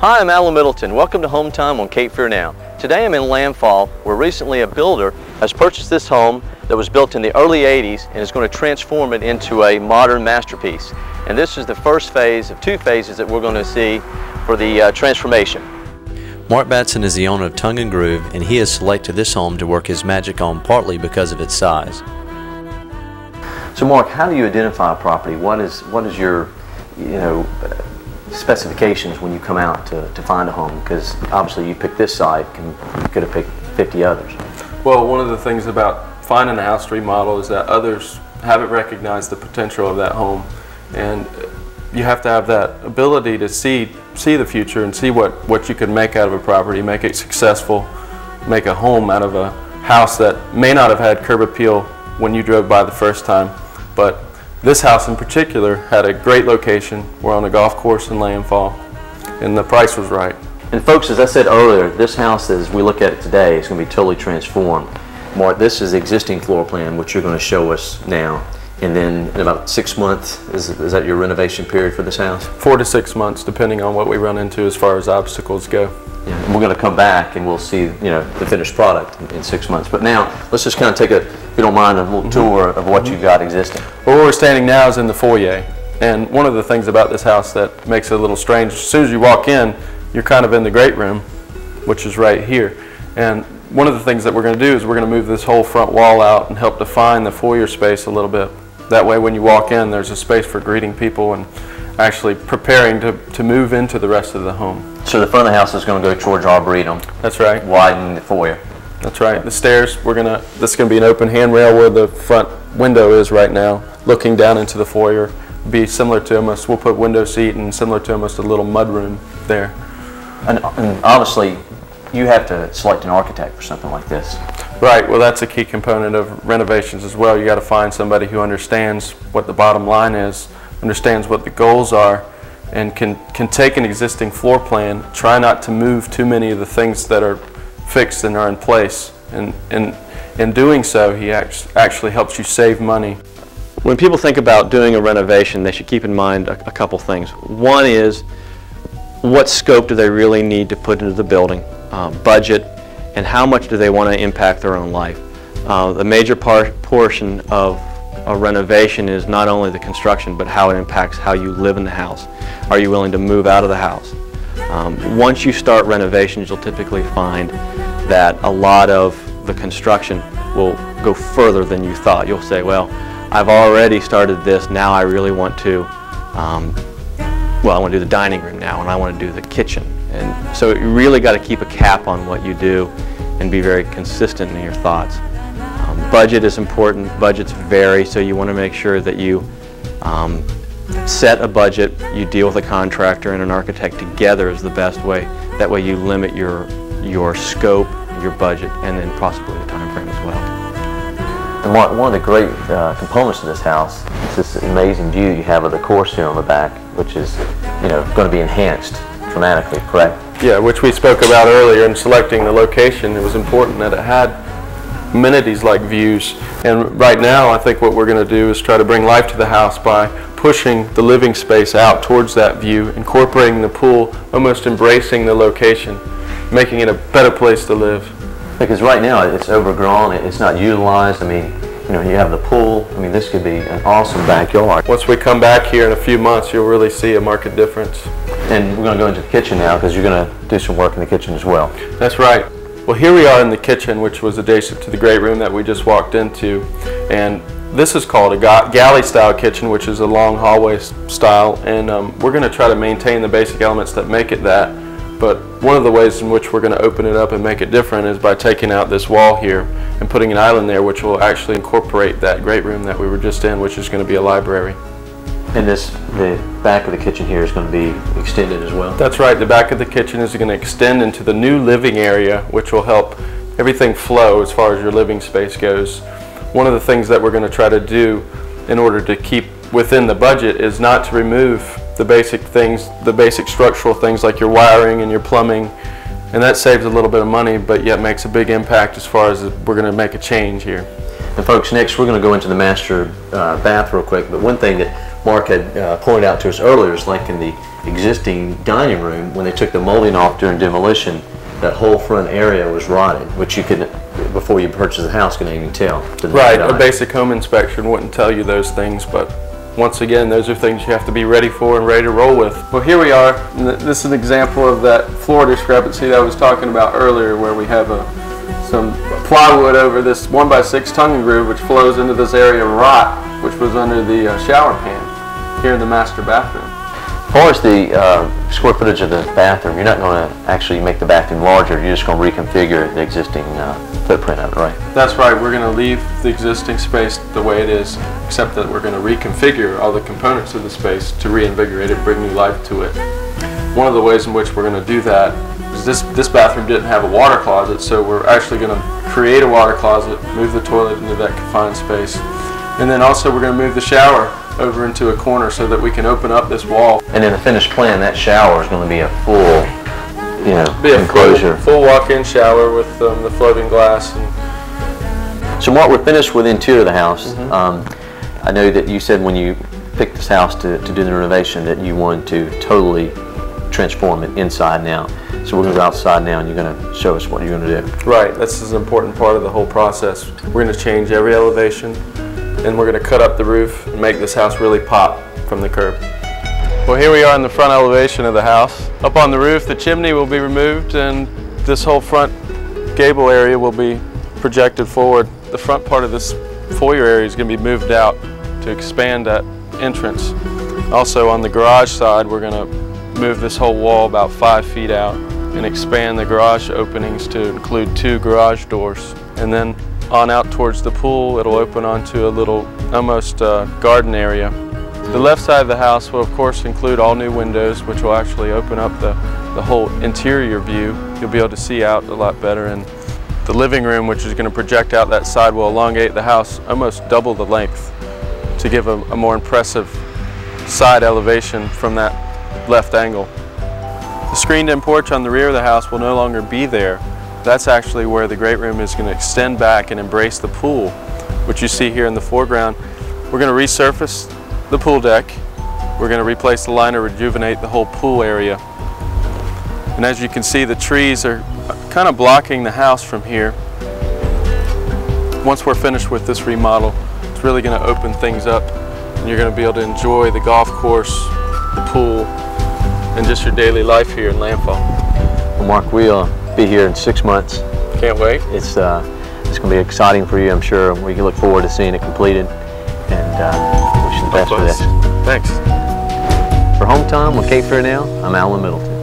Hi, I'm Alan Middleton. Welcome to Home Time on Cape Fear Now. Today I'm in Landfall, where recently a builder has purchased this home that was built in the early 80s and is going to transform it into a modern masterpiece. And this is the first phase of two phases that we're going to see for the transformation. Mark Batson is the owner of Tongue and Groove, and he has selected this home to work his magic on partly because of its size. So Mark, how do you identify a property? What is your, specifications when you come out to find a home? Because obviously you picked this site, you could have picked 50 others. Well, one of the things about finding a house to remodel is that others haven't recognized the potential of that home, and you have to have that ability to see the future and see what you can make out of a property, make it successful, make a home out of a house that may not have had curb appeal when you drove by the first time, but this house in particular had a great location. We're on a golf course in Landfall, and the price was right. And folks, as I said earlier, this house, as we look at it today, is going to be totally transformed. Mark, this is the existing floor plan, which you're going to show us now. And then in about 6 months, is that your renovation period for this house? 4 to 6 months, depending on what we run into as far as obstacles go. Yeah, and we're going to come back and we'll see, the finished product in 6 months. But now, let's just kind of take if you don't mind, a little tour of what you've got existing. Well, where we're standing now is in the foyer. And one of the things about this house that makes it a little strange, as soon as you walk in, you're kind of in the great room, which is right here. And one of the things that we're going to do is we're going to move this whole front wall out and help define the foyer space a little bit. That way when you walk in, there's a space for greeting people and actually preparing to move into the rest of the home. So the front of the house is going to go towards Arboretum. That's right. Widening the foyer. That's right. The stairs, this is going to be an open handrail where the front window is right now, looking down into the foyer. Be similar to almost, we'll put window seat and similar to almost a little mud room there. And obviously, you have to select an architect for something like this. Right. Well, that's a key component of renovations as well. You got to find somebody who understands what the bottom line is, understands what the goals are, and can take an existing floor plan, try not to move too many of the things that are fixed and are in place. And in doing so, he actually helps you save money. When people think about doing a renovation, they should keep in mind a couple things. One is, what scope do they really need to put into the building, budget, and how much do they want to impact their own life. The major portion of a renovation is not only the construction, but how it impacts how you live in the house. Are you willing to move out of the house? Once you start renovations, you'll typically find that a lot of the construction will go further than you thought. You'll say, well, I've already started this, now I really want to I want to do the dining room now, and I want to do the kitchen. And so you really got to keep a cap on what you do and be very consistent in your thoughts. Budget is important. Budgets vary, so you want to make sure that you set a budget, you deal with a contractor and an architect together is the best way. That way you limit your scope, your budget, and then possibly the time frame as well. And one of the great components of this house is this amazing view you have of the course here on the back, which is going to be enhanced dramatically, correct? Yeah, which we spoke about earlier in selecting the location. It was important that it had amenities like views. And right now I think what we're going to do is try to bring life to the house by pushing the living space out towards that view, incorporating the pool, almost embracing the location, making it a better place to live. Because right now it's overgrown, it's not utilized. I mean, you have the pool. I mean, this could be an awesome backyard. Once we come back here in a few months, you'll really see a marked difference. And we're going to go into the kitchen now because you're going to do some work in the kitchen as well. That's right. Well, here we are in the kitchen, which was adjacent to the great room that we just walked into. And this is called a galley style kitchen, which is a long hallway style. And we're going to try to maintain the basic elements that make it that. But one of the ways in which we're going to open it up and make it different is by taking out this wall here and putting an island there, which will actually incorporate that great room that we were just in, which is going to be a library. And the back of the kitchen here is going to be extended as well? That's right. The back of the kitchen is going to extend into the new living area, which will help everything flow as far as your living space goes. One of the things that we're going to try to do in order to keep within the budget is not to remove the basic things, the basic structural things like your wiring and your plumbing, and that saves a little bit of money but yet makes a big impact as far as we're going to make a change here. And folks, next we're going to go into the master bath real quick, but one thing that Mark had pointed out to us earlier is like in the existing dining room, when they took the molding off during demolition, that whole front area was rotted, which you could, before you purchase the house, couldn't even tell. Right, a basic home inspection wouldn't tell you those things, but once again, those are things you have to be ready for and ready to roll with. Well, here we are. This is an example of that floor discrepancy that I was talking about earlier, where we have some plywood over this 1x6 tongue and groove, which flows into this area of rot, which was under the shower pan here in the master bathroom. As far as the square footage of the bathroom, you're not going to actually make the bathroom larger. You're just going to reconfigure the existing footprint of it, right? That's right. We're going to leave the existing space the way it is, except that we're going to reconfigure all the components of the space to reinvigorate it, bring new life to it. One of the ways in which we're going to do that is this bathroom didn't have a water closet, so we're actually going to create a water closet, move the toilet into that confined space, and then also we're going to move the shower over into a corner so that we can open up this wall. And in the finished plan, that shower is going to be a full, enclosure. Full walk-in shower with the floating glass. So Mark, we're finished with the interior of the house. I know that you said when you picked this house to do the renovation that you wanted to totally transform it inside and out. So we're going to go outside now, and you're going to show us what you're going to do. Right, this is an important part of the whole process. We're going to change every elevation, and we're going to cut up the roof and make this house really pop from the curb. Well, here we are in the front elevation of the house. Up on the roof, the chimney will be removed, and this whole front gable area will be projected forward. The front part of this foyer area is going to be moved out to expand that entrance. Also on the garage side, we're going to move this whole wall about 5 feet out and expand the garage openings to include 2 garage doors. And then on out towards the pool, it'll open onto a little almost garden area. The left side of the house will of course include all new windows, which will actually open up the whole interior view. You'll be able to see out a lot better, and the living room, which is going to project out that side, will elongate the house almost double the length to give a more impressive side elevation from that left angle. The screened-in porch on the rear of the house will no longer be there. That's actually where the great room is going to extend back and embrace the pool, which you see here in the foreground. We're going to resurface the pool deck. We're going to replace the liner, rejuvenate the whole pool area. And as you can see, the trees are kind of blocking the house from here. Once we're finished with this remodel, it's really going to open things up, and you're going to be able to enjoy the golf course, the pool, and just your daily life here in Landfall. Well, Mark, we'll be here in 6 months. Can't wait. It's going to be exciting for you, I'm sure. We can look forward to seeing it completed, and wish you the best for this. Thanks. For Home Time with Cape Fear Now, I'm Alan Middleton.